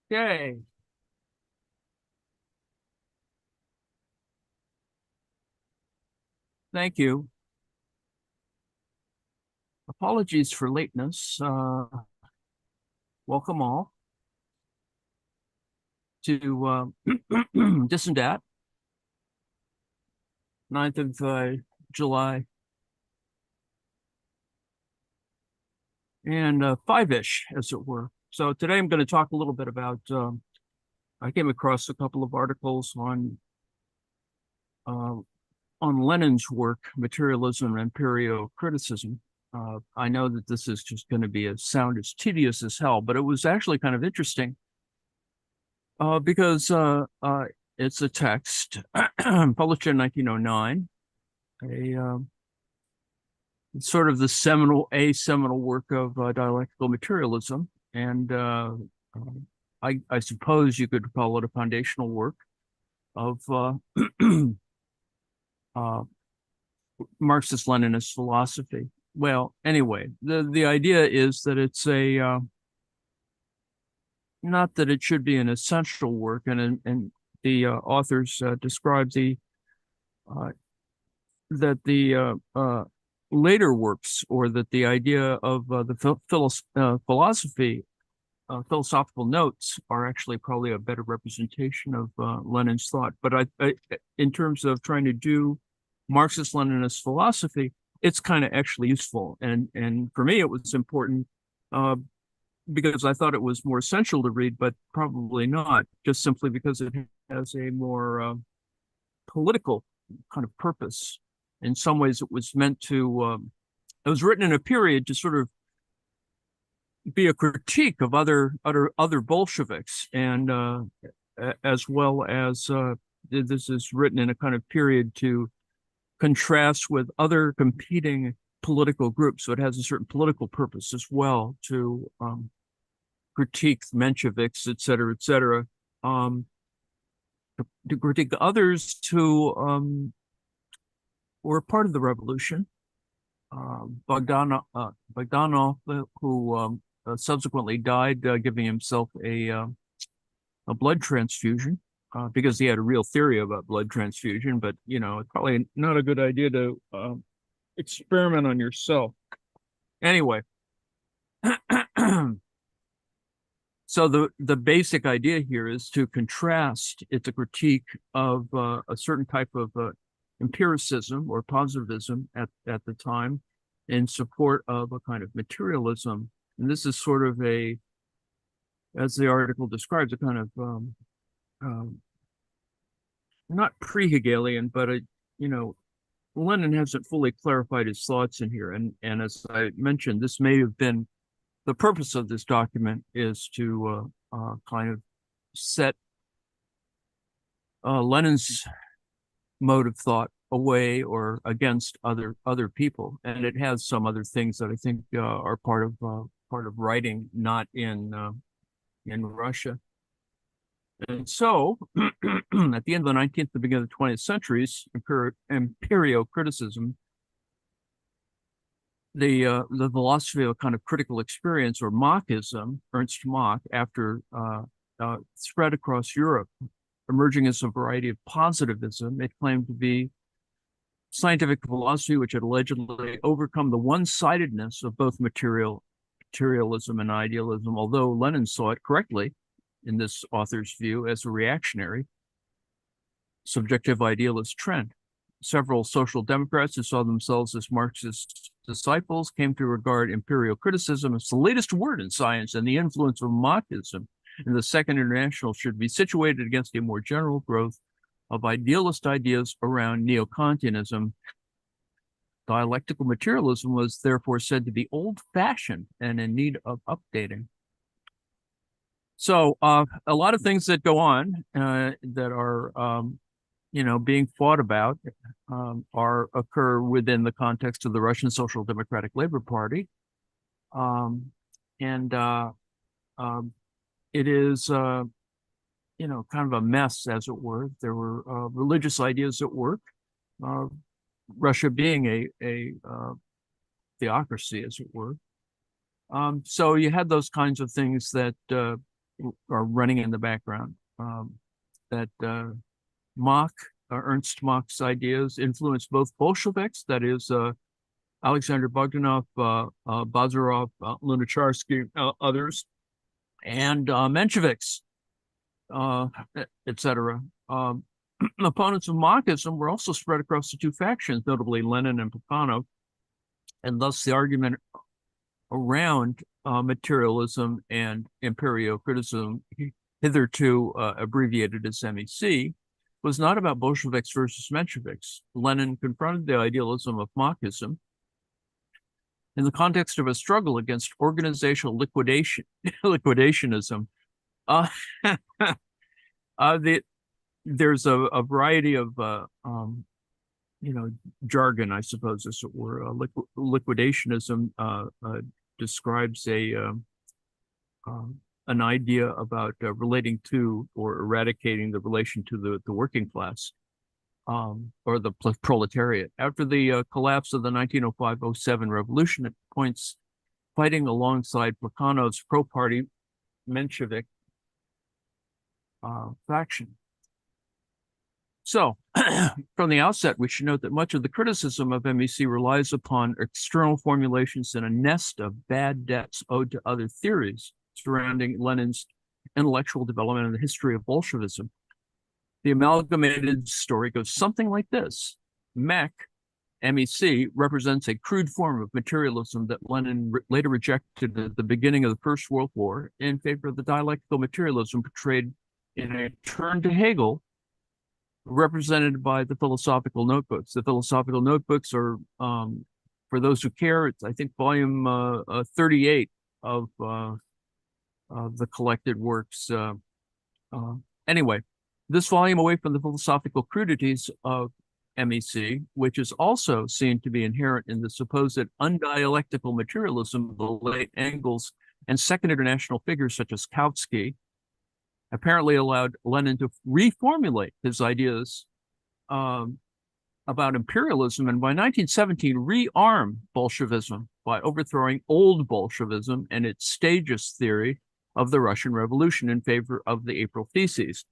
Yay. Thank you. Apologies for lateness. Welcome all to Dis and Dat, 9th of July, and 5-ish, as it were. So today I'm going to talk a little bit about, I came across a couple of articles uh, on Lenin's work, Materialism and Empirio-Criticism. I know that this is just going to be sound as tedious as hell, but it was actually kind of interesting because it's a text published in 1909, it's sort of the seminal work of dialectical materialism, and I suppose you could call it a foundational work of uh, Marxist-Leninist philosophy. Well, anyway, the idea is that it's a not that it should be an essential work, and the authors describe uh, the later works, or that the idea of the philosophy, philosophical notes, are actually probably a better representation of Lenin's thought. But in terms of trying to do Marxist-Leninist philosophy, it's kind of actually useful, and for me it was important because I thought it was more essential to read, but probably not, just simply because it has a more political kind of purpose. In some ways, it was meant to, it was written in a period to sort of be a critique of other Bolsheviks, and as well as this is written in a kind of period to contrast with other competing political groups. So it has a certain political purpose as well, to critique Mensheviks, et cetera, to critique others who were part of the revolution. Bogdanov, who subsequently died giving himself a blood transfusion because he had a real theory about blood transfusion, but it's probably not a good idea to experiment on yourself. Anyway, so the basic idea here is to contrast. It's a critique of a certain type of empiricism or positivism at the time, in support of a kind of materialism. And this is sort of a, as the article describes, a kind of not pre-Hegelian, but Lenin hasn't fully clarified his thoughts in here. And as I mentioned, this may have been the purpose of this document, is to kind of set Lenin's mode of thought away or against other people, and it has some other things that I think are part of writing, not in Russia. And so, at the end of the 19th, the beginning of the 20th centuries, Empirio-Criticism, the philosophy of a kind of critical experience, or Machism, Ernst Mach, after spread across Europe, emerging as a variety of positivism. It claimed to be scientific philosophy which had allegedly overcome the one-sidedness of both materialism and idealism, although Lenin saw it correctly, in this author's view, as a reactionary, subjective idealist trend. Several social democrats who saw themselves as Marxist disciples came to regard Empirio-Criticism as the latest word in science, and the influence of Machism in the Second International should be situated against a more general growth of idealist ideas around neo-Kantianism. Dialectical materialism was therefore said to be old-fashioned and in need of updating. So a lot of things that go on that are being fought about occur within the context of the Russian Social Democratic Labor Party, and it is kind of a mess, as it were. There were religious ideas at work, Russia being a theocracy, as it were. So you had those kinds of things that are running in the background. That Ernst Mach's ideas influenced both Bolsheviks, that is, Alexander Bogdanov, Bazarov, Lunacharsky, others, and Mensheviks, etc. Opponents of Marxism were also spread across the two factions, notably Lenin and Plekhanov, and thus the argument around materialism and Empirio-Criticism, hitherto abbreviated as MEC, was not about Bolsheviks versus Mensheviks. Lenin confronted the idealism of Marxism in the context of a struggle against organizational liquidationism. There's a variety of jargon, I suppose, as it were. Liquidationism describes an idea about relating to or eradicating the relation to the working class, or the proletariat. After the collapse of the 1905-07 revolution, it points fighting alongside Plekhanov's pro-party Menshevik faction. So, from the outset, we should note that much of the criticism of MEC relies upon external formulations in a nest of bad debts owed to other theories surrounding Lenin's intellectual development and the history of Bolshevism. The amalgamated story goes something like this. MEC, represents a crude form of materialism that Lenin later rejected at the beginning of the First World War in favor of the dialectical materialism portrayed in a turn to Hegel, represented by the philosophical notebooks. The philosophical notebooks are, for those who care, it's, I think, volume 38 of the collected works. Anyway, this volume, away from the philosophical crudities of MEC, which is also seen to be inherent in the supposed undialectical materialism of the late Engels and Second International figures such as Kautsky, apparently allowed Lenin to reformulate his ideas about imperialism, and by 1917 rearm Bolshevism by overthrowing old Bolshevism and its stages theory of the Russian Revolution in favor of the April Theses.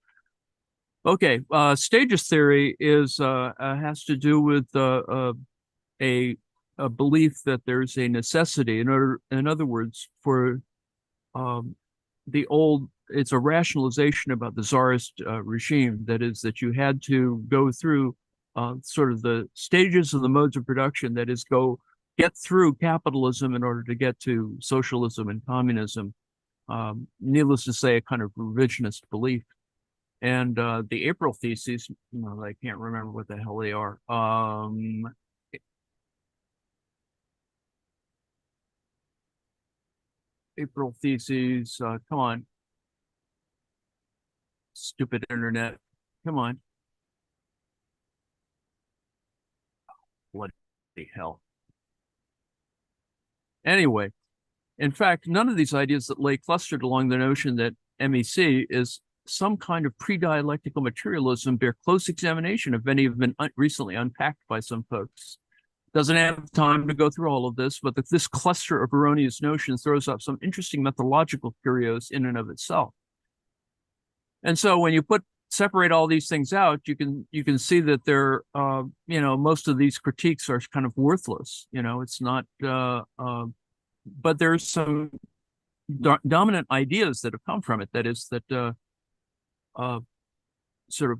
Okay, stages theory is has to do with a belief that there's a necessity. In other words, for the old, it's a rationalization about the Tsarist regime. That is, that you had to go through sort of the stages of the modes of production. That is, get through capitalism in order to get to socialism and communism. Needless to say, a kind of revisionist belief. And the April Theses, I can't remember what the hell they are. April Theses, come on. Stupid internet. Come on. Bloody hell. Anyway, in fact, none of these ideas that lay clustered along the notion that MEC is some kind of pre-dialectical materialism bear close examination, if any have been recently unpacked by some folks. Doesn't have time to go through all of this, but this cluster of erroneous notions throws up some interesting methodological curios in and of itself. And so when you separate all these things out, you can see that they're most of these critiques are kind of worthless. It's not but there's some dominant ideas that have come from it. That is, that sort of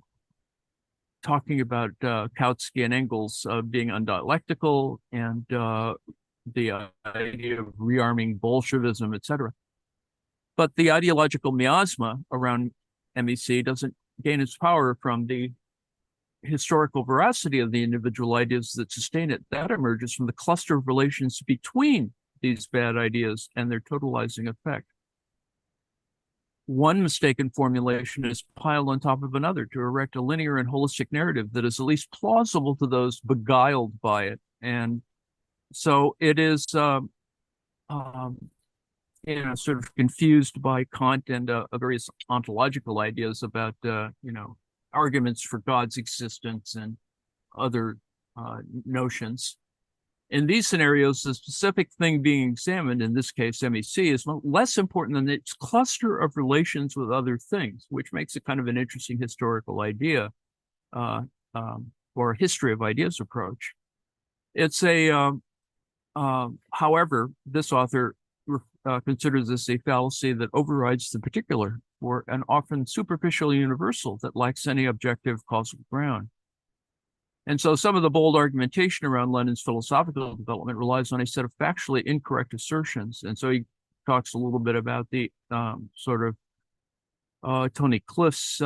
talking about Kautsky and Engels being undialectical, and the idea of rearming Bolshevism, etc. But the ideological miasma around MEC doesn't gain its power from the historical veracity of the individual ideas that sustain it. That emerges from the cluster of relations between these bad ideas and their totalizing effect. One mistaken formulation is piled on top of another to erect a linear and holistic narrative that is at least plausible to those beguiled by it. And so it is sort of confused by Kant and various ontological ideas about arguments for God's existence and other notions. In these scenarios, the specific thing being examined, in this case MEC, is less important than its cluster of relations with other things, which makes it kind of an interesting historical idea, or a history of ideas approach. It's however, this author considers this a fallacy that overrides the particular for an often superficial universal that lacks any objective causal ground. And so some of the bold argumentation around Lenin's philosophical development relies on a set of factually incorrect assertions. And so he talks a little bit about the Tony Cliff's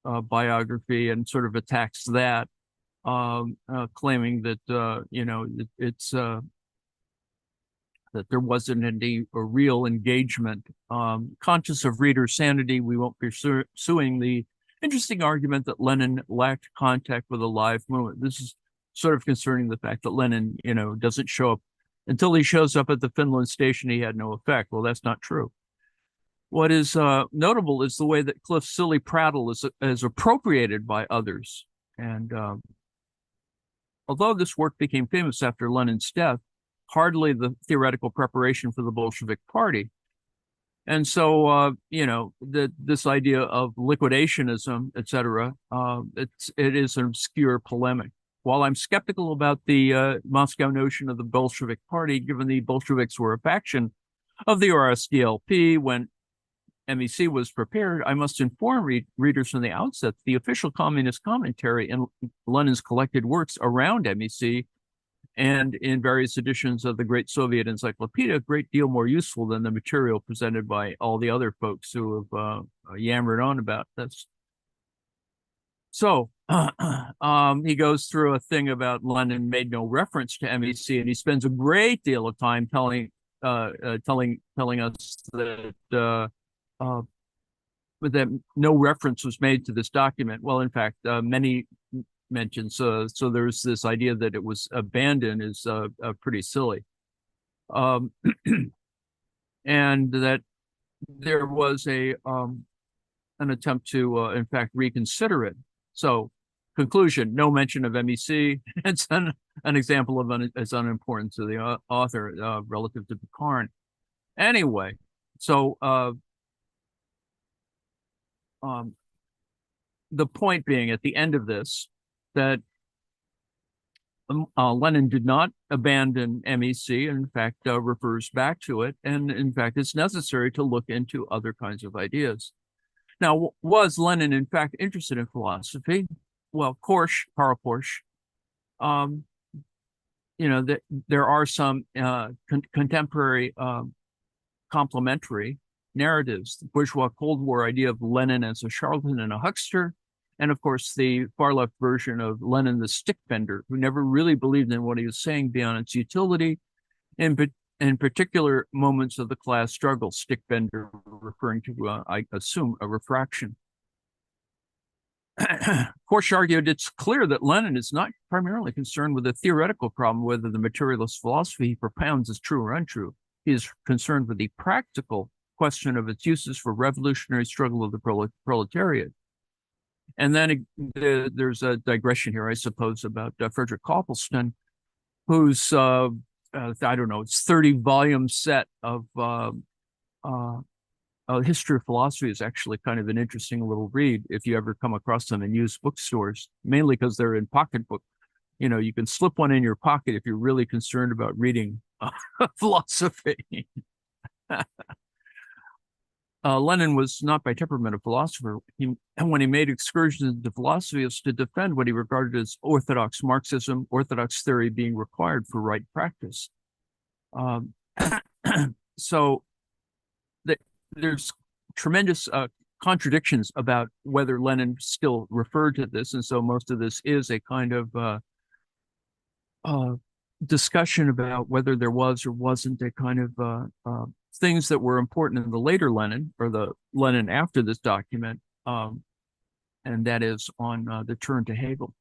biography and sort of attacks that, claiming that, it's that there wasn't any real engagement. Conscious of reader sanity, we won't be pursuing the interesting argument that Lenin lacked contact with a live movement. This is sort of concerning the fact that Lenin, doesn't show up until he shows up at the Finland station. He had no effect. Well, that's not true. What is notable is the way that Cliff's silly prattle is appropriated by others. And although this work became famous after Lenin's death, hardly the theoretical preparation for the Bolshevik Party. And so, this idea of liquidationism, et cetera, it is an obscure polemic. While I'm skeptical about the Moscow notion of the Bolshevik Party, given the Bolsheviks were a faction of the RSDLP when MEC was prepared, I must inform readers from the outset the official communist commentary in Lenin's collected works around MEC and in various editions of the Great Soviet Encyclopedia, a great deal more useful than the material presented by all the other folks who have yammered on about this. So he goes through a thing about Lenin made no reference to MEC, and he spends a great deal of time telling us that that no reference was made to this document. Well, in fact, many mentions. So there's this idea that it was abandoned is pretty silly. And that there was an attempt to, in fact, reconsider it. So conclusion, no mention of MEC. It's an example of as unimportant to the author relative to Bukharin. Anyway, so the point being at the end of this, that Lenin did not abandon MEC, and in fact refers back to it, and in fact it's necessary to look into other kinds of ideas. Now, was Lenin in fact interested in philosophy? Well, Karl Korsch, there are some contemporary complementary narratives. The bourgeois Cold War idea of Lenin as a charlatan and a huckster, and of course, the far left version of Lenin the stick bender, who never really believed in what he was saying beyond its utility, in particular moments of the class struggle, stick bender referring to, I assume, a refraction. Korsch argued it's clear that Lenin is not primarily concerned with the theoretical problem whether the materialist philosophy he propounds is true or untrue. He is concerned with the practical question of its uses for revolutionary struggle of the proletariat. And then there's a digression here, I suppose, about Frederick Copleston, whose, I don't know, it's 30-volume set of history of philosophy is actually kind of an interesting little read if you ever come across them in used bookstores, mainly because they're in pocketbook. You can slip one in your pocket if you're really concerned about reading philosophy. Lenin was not by temperament a philosopher. And when he made excursions into philosophy, it was to defend what he regarded as orthodox Marxism, orthodox theory being required for right practice. So there's tremendous contradictions about whether Lenin still referred to this. And so most of this is a kind of discussion about whether there was or wasn't a kind of things that were important in the later Lenin, or the Lenin after this document, and that is on the turn to Hegel.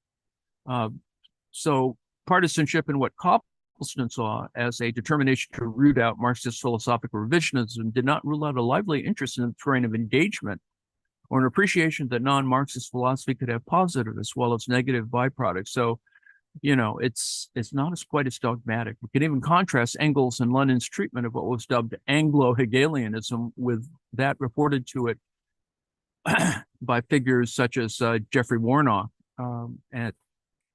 So partisanship in what Copleston saw as a determination to root out Marxist philosophical revisionism did not rule out a lively interest in the terrain of engagement, or an appreciation that non-Marxist philosophy could have positive as well as negative byproducts. So it's not as quite as dogmatic. We can even contrast Engels and Lenin's treatment of what was dubbed Anglo-Hegelianism with that reported to it by figures such as Jeffrey Warnock,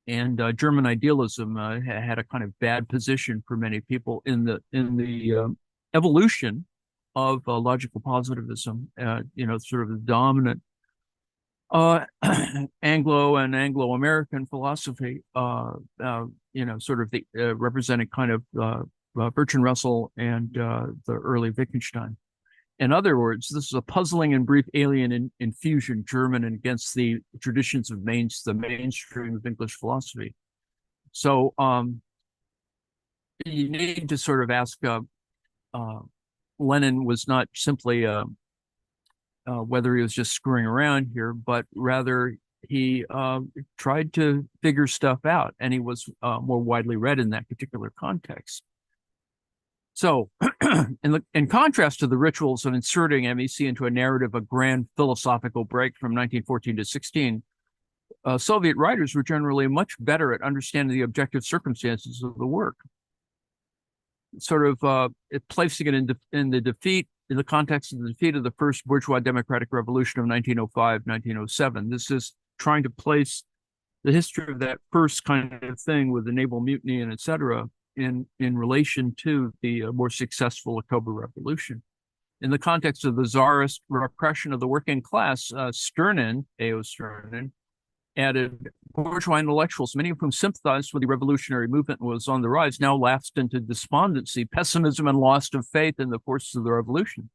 and German idealism had a kind of bad position for many people in the evolution of logical positivism. Sort of the dominant Anglo and Anglo-American philosophy. Sort of the representing kind of Bertrand Russell and the early Wittgenstein. In other words, this is a puzzling and brief alien infusion, German and against the traditions of the mainstream of English philosophy. So you need to sort of ask, Lenin was not simply whether he was just screwing around here, but rather he tried to figure stuff out, and he was more widely read in that particular context. So, in contrast to the rituals of inserting MEC into a narrative, a grand philosophical break from 1914 to 16, Soviet writers were generally much better at understanding the objective circumstances of the work. Sort of placing it in the context of the defeat of the first bourgeois democratic revolution of 1905, 1907. This is trying to place the history of that first kind of thing with the naval mutiny and et cetera in relation to the more successful October Revolution. In the context of the czarist repression of the working class, A.O. Sternin, added bourgeois intellectuals, many of whom sympathized with the revolutionary movement and was on the rise, now lapsed into despondency, pessimism, and loss of faith in the forces of the revolution.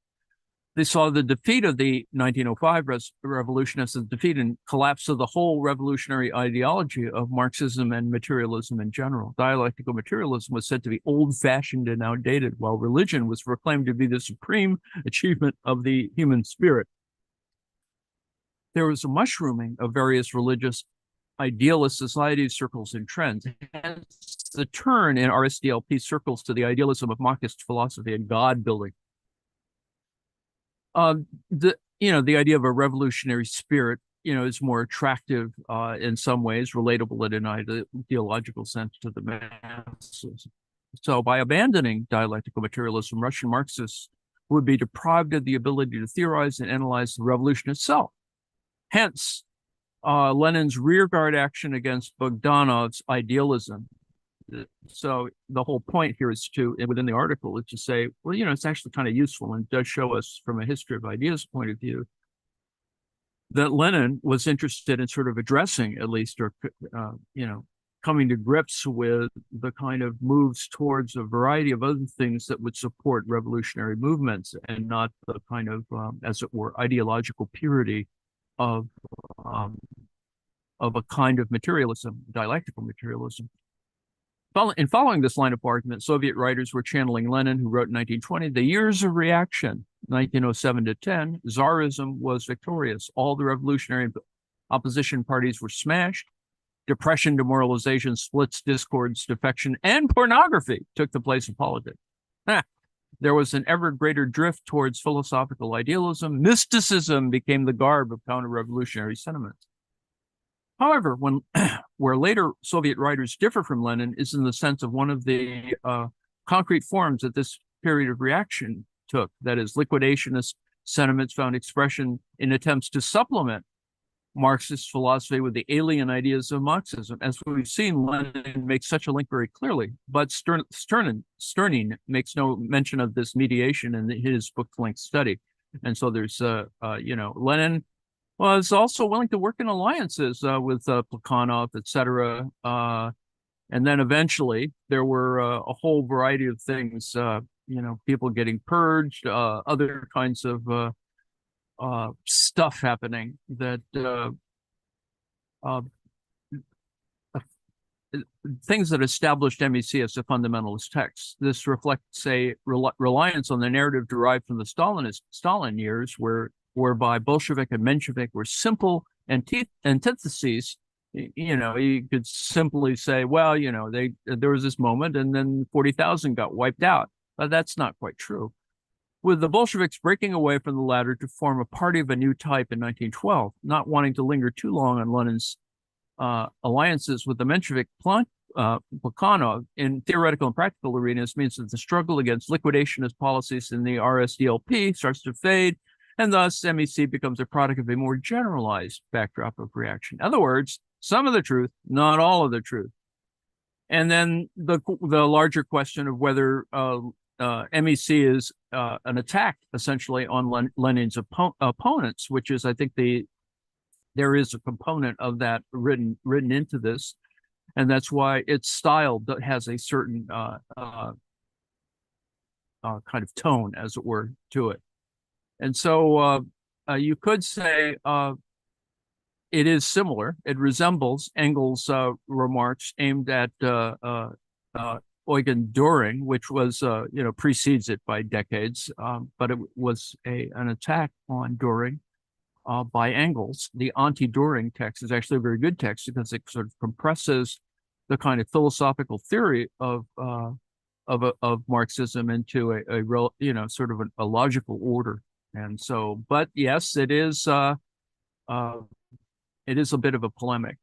They saw the defeat of the 1905 revolution as the defeat and collapse of the whole revolutionary ideology of Marxism and materialism in general. Dialectical materialism was said to be old-fashioned and outdated, while religion was proclaimed to be the supreme achievement of the human spirit. There was a mushrooming of various religious idealist societies, circles, and trends. Hence the turn in RSDLP circles to the idealism of Marxist philosophy and God building. The idea of a revolutionary spirit, is more attractive in some ways, relatable in an ideological sense to the masses. So by abandoning dialectical materialism, Russian Marxists would be deprived of the ability to theorize and analyze the revolution itself. Hence, Lenin's rearguard action against Bogdanov's idealism. So the whole point here is within the article, is to say, well, it's actually kind of useful and does show us from a history of ideas point of view that Lenin was interested in sort of addressing, at least, or, coming to grips with the kind of moves towards a variety of other things that would support revolutionary movements and not the kind of, as it were, ideological purity of a kind of materialism, dialectical materialism. In following this line of argument, Soviet writers were channeling Lenin, who wrote in 1920, the years of reaction, 1907 to 10, Tsarism was victorious. All the revolutionary opposition parties were smashed. Depression, demoralization, splits, discords, defection, and pornography took the place of politics. There was an ever greater drift towards philosophical idealism. Mysticism became the garb of counter-revolutionary sentiments. However, where later Soviet writers differ from Lenin is in the sense of one of the concrete forms that this period of reaction took, that is, liquidationist sentiments found expression in attempts to supplement Marxist philosophy with the alien ideas of Marxism. As we've seen, Lenin makes such a link very clearly, but Sternin makes no mention of this mediation in his book-length study. And so there's, Lenin was also willing to work in alliances with Plekhanov, et cetera. And then eventually there were a whole variety of things, people getting purged, other kinds of stuff happening that things that established MEC as a fundamentalist text. This reflects a reliance on the narrative derived from the Stalin years, whereby Bolshevik and Menshevik were simple antitheses. You could simply say, well, there was this moment and then 40,000 got wiped out. But that's not quite true. With the Bolsheviks breaking away from the latter to form a party of a new type in 1912, not wanting to linger too long on Lenin's alliances with the Menshevik Plekhanov in theoretical and practical arenas means that the struggle against liquidationist policies in the RSDLP starts to fade, and thus MEC becomes a product of a more generalized backdrop of reaction. In other words, some of the truth, not all of the truth. And then the larger question of whether MEC is an attack essentially on Lenin's opponents, which is, I think, there is a component of that written into this, and that's why its style has a certain kind of tone, as it were, to it. And so you could say it is similar. It resembles Engels' remarks aimed at Eugen Dühring, which was, precedes it by decades, but it was an attack on Dühring by Engels. The anti-Dühring text is actually a very good text because it sort of compresses the kind of philosophical theory of Marxism into a real, sort of a logical order. And so, but yes, it is a bit of a polemic.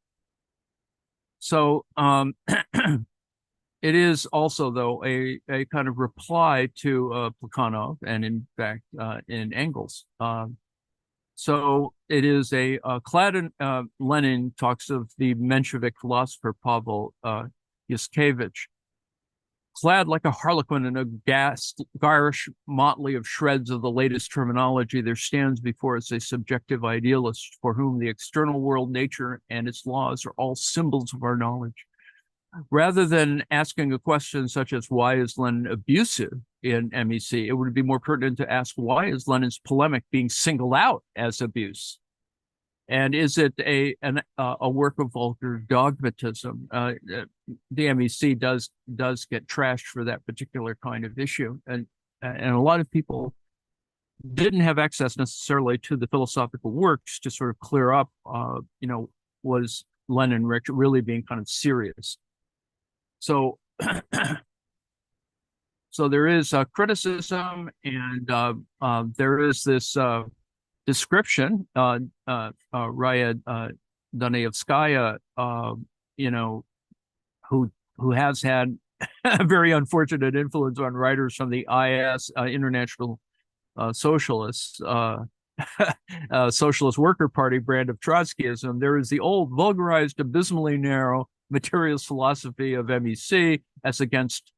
So it is also, though, a kind of reply to Plekhanov and, in fact, in Engels. So it is Lenin talks of the Menshevik philosopher Pavel Yuskevich. Clad like a harlequin in a garish motley of shreds of the latest terminology, there stands before us a subjective idealist for whom the external world, nature, and its laws are all symbols of our knowledge. Rather than asking a question such as why is Lenin abusive in MEC, it would be more pertinent to ask why is Lenin's polemic being singled out as abuse? And is it a work of vulgar dogmatism? The MEC does get trashed for that particular kind of issue, and a lot of people didn't have access necessarily to the philosophical works to sort of clear up, was Lenin really being kind of serious? So, so there is criticism, and there is this description, Raya Danayevskaya, who has had a very unfortunate influence on writers from the IS, International Socialists, Socialist Worker Party brand of Trotskyism. There is the old, vulgarized, abysmally narrow materialist philosophy of MEC as against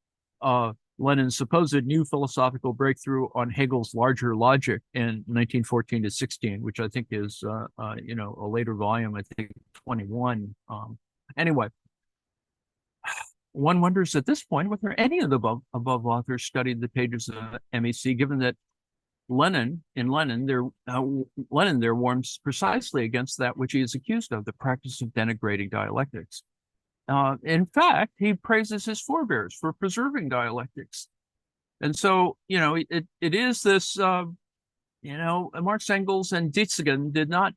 Lenin's supposed new philosophical breakthrough on Hegel's larger logic in 1914 to 16, which I think is, a later volume, I think 21. Anyway, one wonders at this point whether any of the above authors studied the pages of MEC, given that Lenin there warns precisely against that which he is accused of, the practice of denigrating dialectics. In fact, he praises his forebears for preserving dialectics. And so, it is this, Marx, Engels, and Dietzigen did not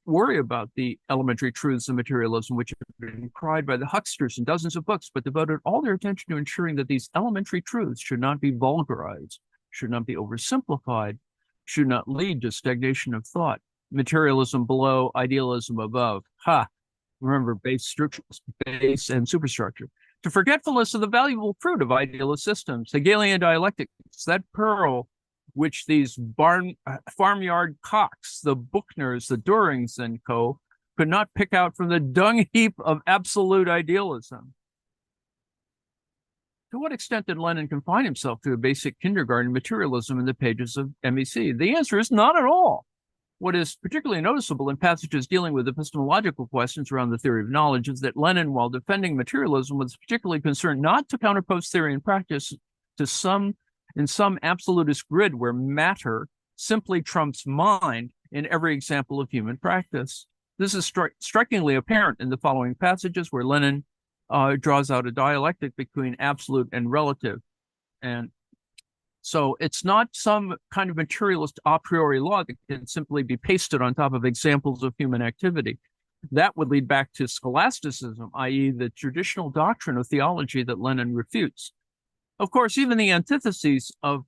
worry about the elementary truths of materialism, which have been cried by the hucksters in dozens of books, but devoted all their attention to ensuring that these elementary truths should not be vulgarized, should not be oversimplified, should not lead to stagnation of thought. Materialism below, idealism above. Ha! Remember, base and superstructure. To forgetfulness of the valuable fruit of idealist systems, Hegelian dialectics, that pearl which these farmyard cocks, the Buchners, the Dührings and co., could not pick out from the dung heap of absolute idealism. To what extent did Lenin confine himself to a basic kindergarten materialism in the pages of MEC? The answer is not at all. What is particularly noticeable in passages dealing with epistemological questions around the theory of knowledge is that Lenin, while defending materialism, was particularly concerned not to counterpose theory and practice to some absolutist grid where matter simply trumps mind in every example of human practice. This is strikingly apparent in the following passages where Lenin draws out a dialectic between absolute and relative. And so it's not some kind of materialist a priori law that can simply be pasted on top of examples of human activity. That would lead back to scholasticism, i.e. the traditional doctrine of theology that Lenin refutes. Of course, even the antitheses of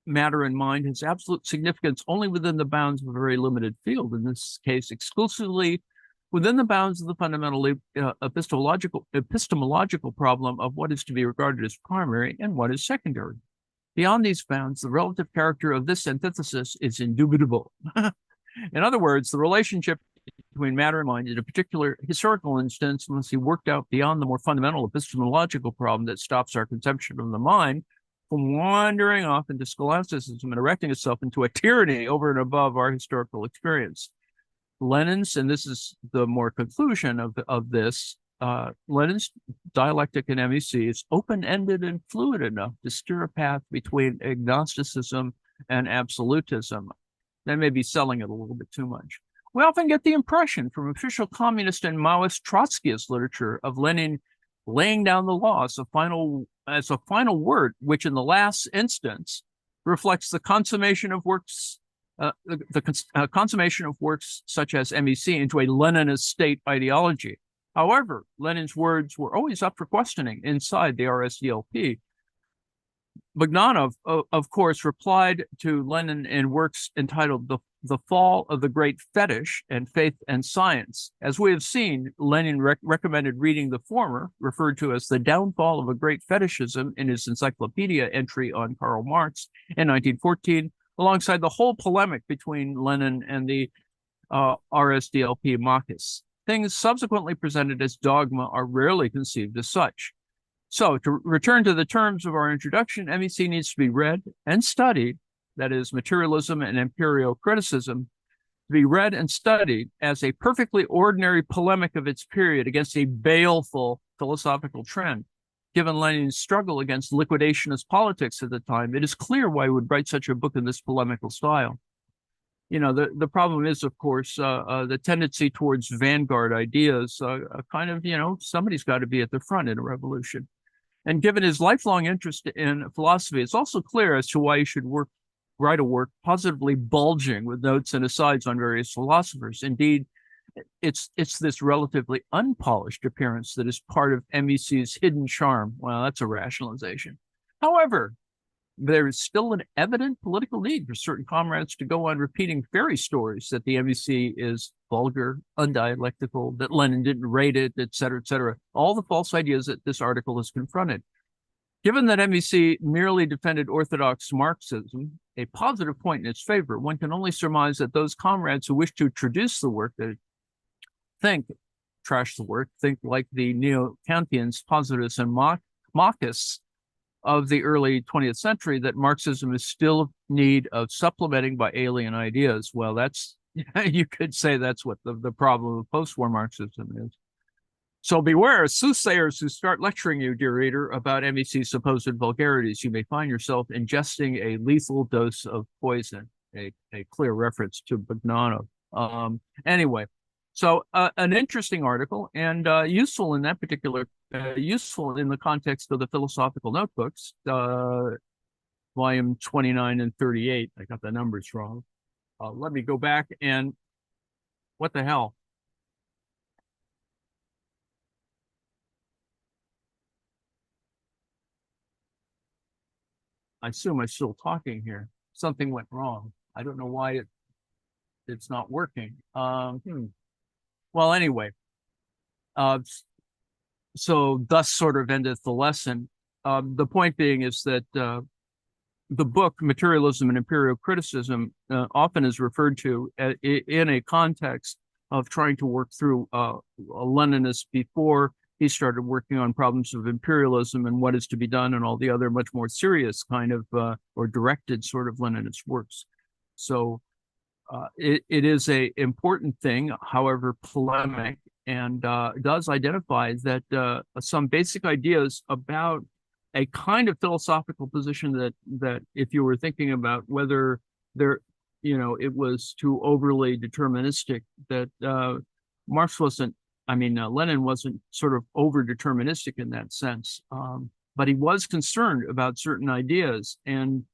matter and mind has absolute significance only within the bounds of a very limited field, in this case, exclusively within the bounds of the fundamentally epistemological problem of what is to be regarded as primary and what is secondary. Beyond these bounds, the relative character of this antithesis is indubitable. In other words, the relationship between matter and mind in a particular historical instance must be worked out beyond the more fundamental epistemological problem that stops our conception of the mind from wandering off into scholasticism and erecting itself into a tyranny over and above our historical experience. Lenin's, and this is the more conclusion of this, Lenin's dialectic in MEC is open-ended and fluid enough to steer a path between agnosticism and absolutism. They may be selling it a little bit too much. We often get the impression from official communist and Maoist Trotskyist literature of Lenin laying down the law as a final word, which in the last instance reflects the consummation of works consummation of works such as MEC into a Leninist state ideology. However, Lenin's words were always up for questioning inside the RSDLP. Bogdanov, of course, replied to Lenin in works entitled The Fall of the Great Fetish and Faith and Science. As we have seen, Lenin recommended reading the former, referred to as The Downfall of a Great Fetishism, in his encyclopedia entry on Karl Marx in 1914, alongside the whole polemic between Lenin and the RSDLP Marxists. Things subsequently presented as dogma are rarely conceived as such. So, to return to the terms of our introduction, MEC needs to be read and studied, that is, Materialism and Empirio-Criticism, to be read and studied as a perfectly ordinary polemic of its period against a baleful philosophical trend. Given Lenin's struggle against liquidationist politics at the time, it is clear why he would write such a book in this polemical style. You know, the problem is, of course, the tendency towards vanguard ideas, kind of, somebody's got to be at the front in a revolution. And given his lifelong interest in philosophy, it's also clear as to why he should write a work positively bulging with notes and asides on various philosophers. Indeed, it's this relatively unpolished appearance that is part of MEC's hidden charm. Well, that's a rationalization. However, there is still an evident political need for certain comrades to go on repeating fairy stories that the MEC is vulgar, undialectical, that Lenin didn't rate it, et cetera, all the false ideas that this article has confronted. Given that MEC merely defended orthodox Marxism, a positive point in its favor, one can only surmise that those comrades who wish to traduce the work, that trash the work, think like the neo-Kantians, positivists, and Marxists of the early 20th century, that Marxism is still in need of supplementing by alien ideas. Well, that's, you could say that's what the problem of post-war Marxism is. So beware, soothsayers who start lecturing you, dear reader, about MEC's supposed vulgarities. You may find yourself ingesting a lethal dose of poison, a clear reference to Bogdanov. Anyway, so an interesting article and useful in that particular, useful in the context of the philosophical notebooks, volume 29 and 38. I got the numbers wrong. Let me go back and what the hell? I assume I'm still talking here. Something went wrong. I don't know why it's not working. Well, anyway, so thus sort of endeth the lesson. The point being is that the book Materialism and Empirio-Criticism often is referred to in a context of trying to work through a Leninist before he started working on problems of imperialism and what is to be done and all the other much more serious kind of or directed sort of Leninist works. So it is a important thing, however polemic, and does identify that some basic ideas about a kind of philosophical position that if you were thinking about whether there, it was too overly deterministic, that Marx wasn't, Lenin wasn't sort of over deterministic in that sense, but he was concerned about certain ideas. And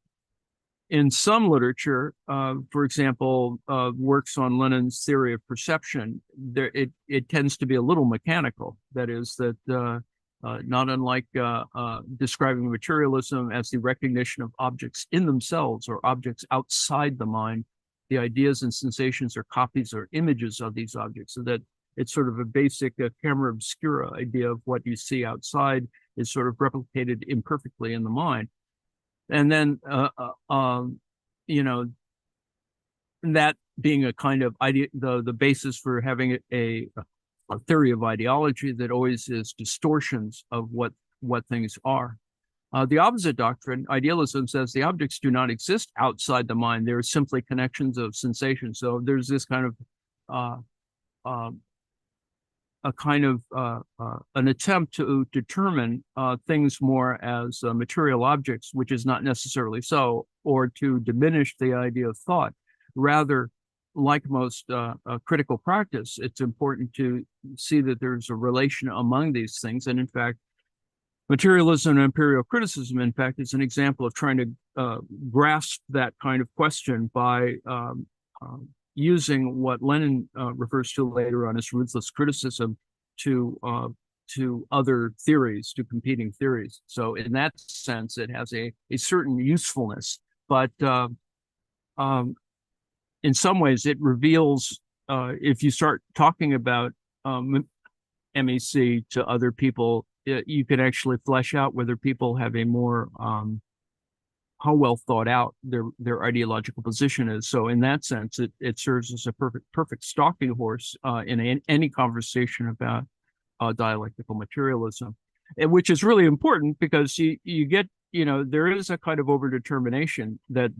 in some literature, for example, works on Lenin's theory of perception, it tends to be a little mechanical. That is, that not unlike describing materialism as the recognition of objects in themselves or objects outside the mind, the ideas and sensations are copies or images of these objects, so that It's sort of a basic camera obscura idea of what you see outside is sort of replicated imperfectly in the mind. And then, you know, that being a kind of idea, the basis for having a theory of ideology that always is distortions of what things are. The opposite doctrine, idealism, says the objects do not exist outside the mind. They're simply connections of sensation. So there's this kind of uh, uh, an attempt to determine things more as material objects, which is not necessarily so, or to diminish the idea of thought. Rather, like most critical practice, it's important to see that there's a relation among these things. And in fact, materialism and Empirio-Criticism, in fact, is an example of trying to grasp that kind of question by using what Lenin refers to later on as ruthless criticism to other theories, to competing theories. So in that sense, it has a certain usefulness, but in some ways it reveals, if you start talking about MEC to other people, you can actually flesh out whether people have a more how well thought out their ideological position is. So in that sense, it serves as a perfect stalking horse in any conversation about dialectical materialism, which is really important because you get, there is a kind of overdetermination, that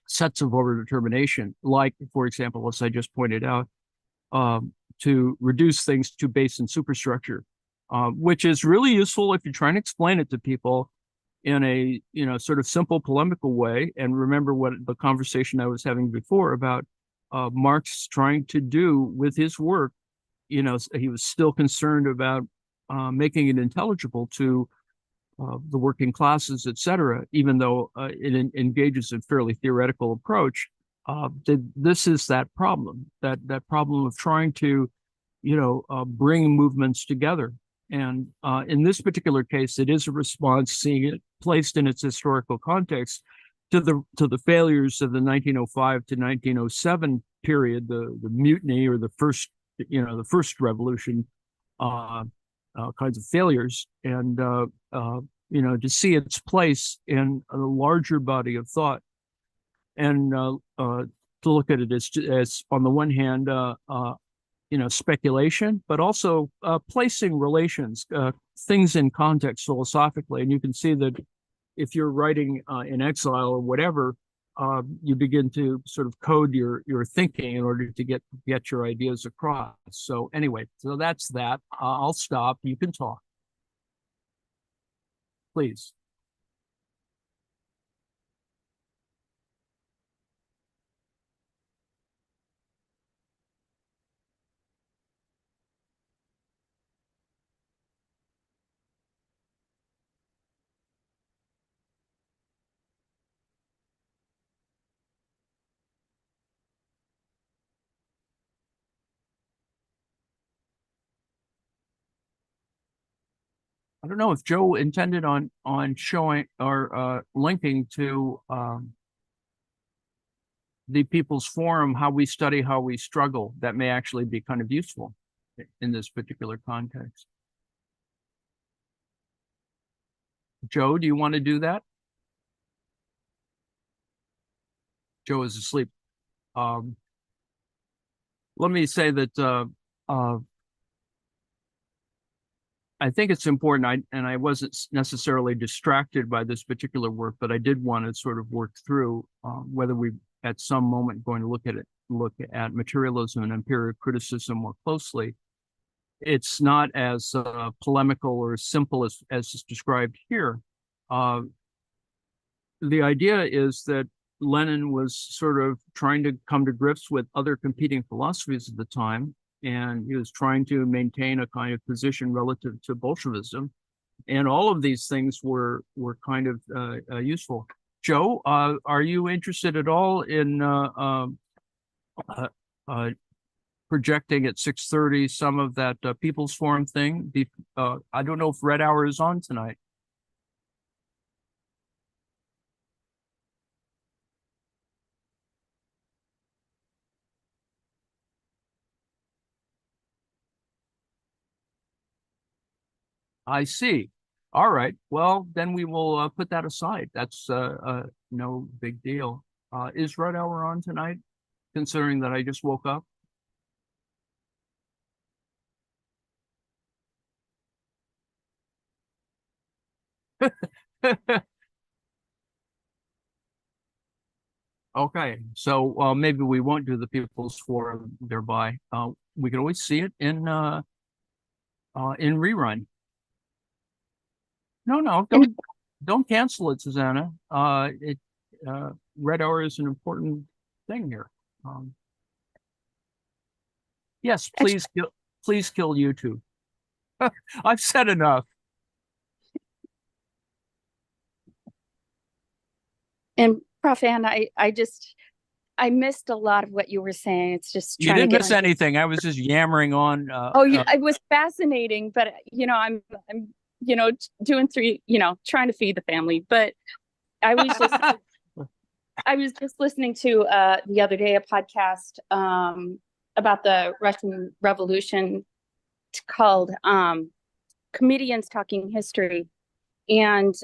sets of overdetermination, like, for example, as I just pointed out, to reduce things to base and superstructure, which is really useful if you're trying to explain it to people in a sort of simple polemical way. And remember what the conversation I was having before about Marx trying to do with his work. He was still concerned about making it intelligible to the working classes, etc., even though it engages in fairly theoretical approach. This is that problem, that problem of trying to bring movements together. And in this particular case, it is a response, seeing it placed in its historical context, to the failures of the 1905 to 1907 period, the mutiny, or the first revolution, kinds of failures, and to see its place in a larger body of thought, and to look at it as on the one hand, speculation, but also placing relations, things in context philosophically. And you can see that if you're writing in exile or whatever, you begin to sort of code your thinking in order to get your ideas across. So anyway, so that's that. I'll stop. You can talk, please. I don't know if Joe intended on showing or linking to the People's Forum, How We Study, How We Struggle. That may actually be kind of useful in this particular context. Joe, do you want to do that? Joe is asleep. Let me say that I think it's important, and I wasn't necessarily distracted by this particular work, but I did want to sort of work through whether we, at some moment, going to look at materialism and Empirio-Criticism more closely. It's not as polemical or simple as is described here. The idea is that Lenin was sort of trying to come to grips with other competing philosophies at the time, and he was trying to maintain a kind of position relative to Bolshevism. And all of these things were kind of useful. Joe, are you interested at all in projecting at 6:30 some of that People's Forum thing? I don't know if Red Hour is on tonight. I see. All right. Well, then we will put that aside. That's no big deal. Is Red Hour on tonight, considering that I just woke up? Okay, so maybe we won't do the People's Forum thereby. We can always see it in rerun. No, no, And don't cancel it, Susanna. It Red Hour is an important thing here. Um, yes, please kill YouTube. I've said enough. and Prof. Ann, I missed a lot of what you were saying. It's just You trying to didn't get miss my. anything. I was just yammering on. Oh, it was fascinating, but I'm doing three, trying to feed the family. But I was just I was just listening to the other day a podcast about the Russian Revolution called Comedians Talking History, and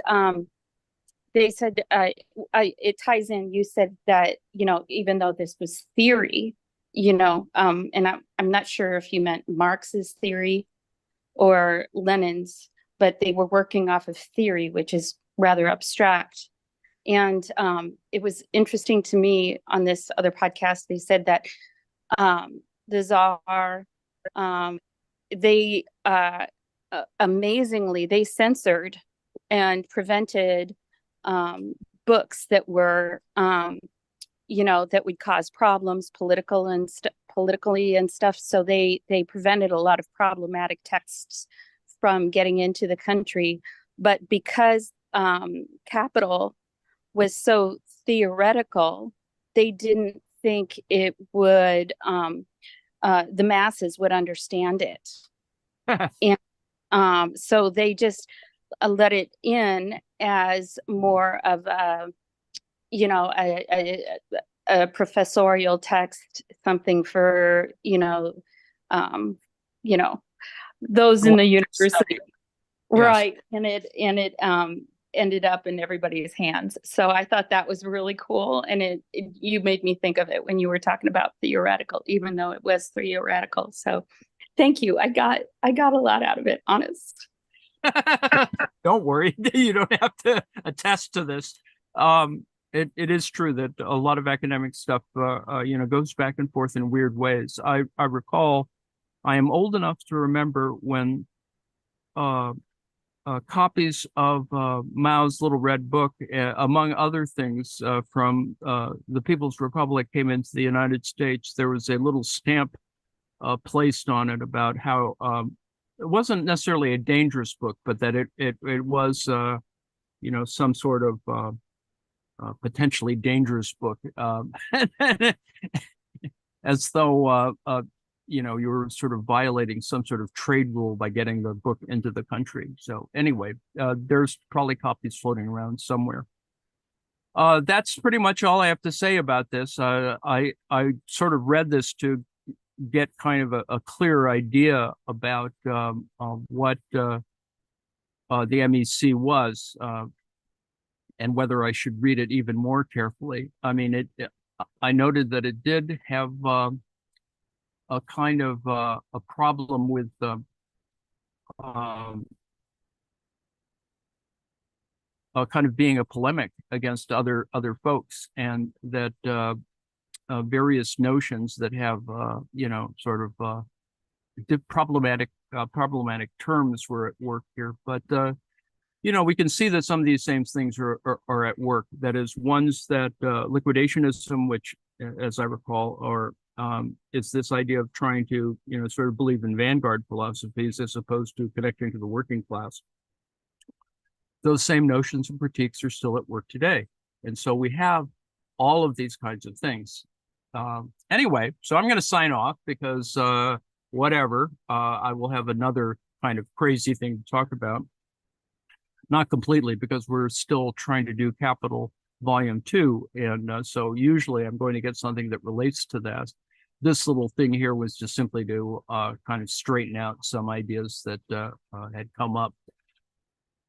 they said it ties in. You said that even though this was theory, and I'm not sure if you meant Marx's theory or Lenin's, but they were working off of theory, which is rather abstract. And it was interesting to me on this other podcast. They said that the Tsar, they amazingly they censored and prevented books that were that would cause problems politically and stuff. So they prevented a lot of problematic texts from getting into the country. But because capital was so theoretical, they didn't think it would the masses would understand it. And so they just let it in as more of a professorial text, something for um, you know those in the university, Yes. right? And it ended up in everybody's hands. So I thought that was really cool, and you made me think of it when you were talking about theoretical, even though it was theoretical. So thank you. I got a lot out of it, honest. Don't worry, you don't have to attest to this. It is true that a lot of academic stuff, goes back and forth in weird ways. I recall, I am old enough to remember when uh, copies of Mao's Little Red Book, among other things, from the People's Republic came into the United States. There was a little stamp placed on it about how it wasn't necessarily a dangerous book, but that it was some sort of potentially dangerous book, as though you were sort of violating some sort of trade rule by getting the book into the country. So anyway, there's probably copies floating around somewhere. That's pretty much all I have to say about this. I sort of read this to get kind of a clear idea about what the MEC was, and whether I should read it even more carefully. I mean, I noted that it did have a kind of a problem with um, kind of being a polemic against other folks, and that various notions that have sort of problematic terms were at work here. But we can see that some of these same things are at work. That is, ones that liquidationism, which, as I recall, or it's this idea of trying to sort of believe in vanguard philosophies as opposed to connecting to the working class. Those same notions and critiques are still at work today, and so we have all of these kinds of things. Anyway, so I'm going to sign off because whatever, I will have another kind of crazy thing to talk about. Not completely, because we're still trying to do Capital Volume 2. And so usually I'm going to get something that relates to that. this little thing here was just simply to kind of straighten out some ideas that had come up.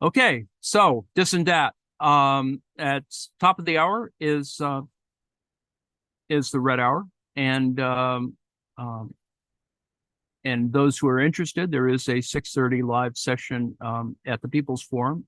Okay, so this and that. At top of the hour is the red hour, and those who are interested, there is a 6:30 live session at the People's Forum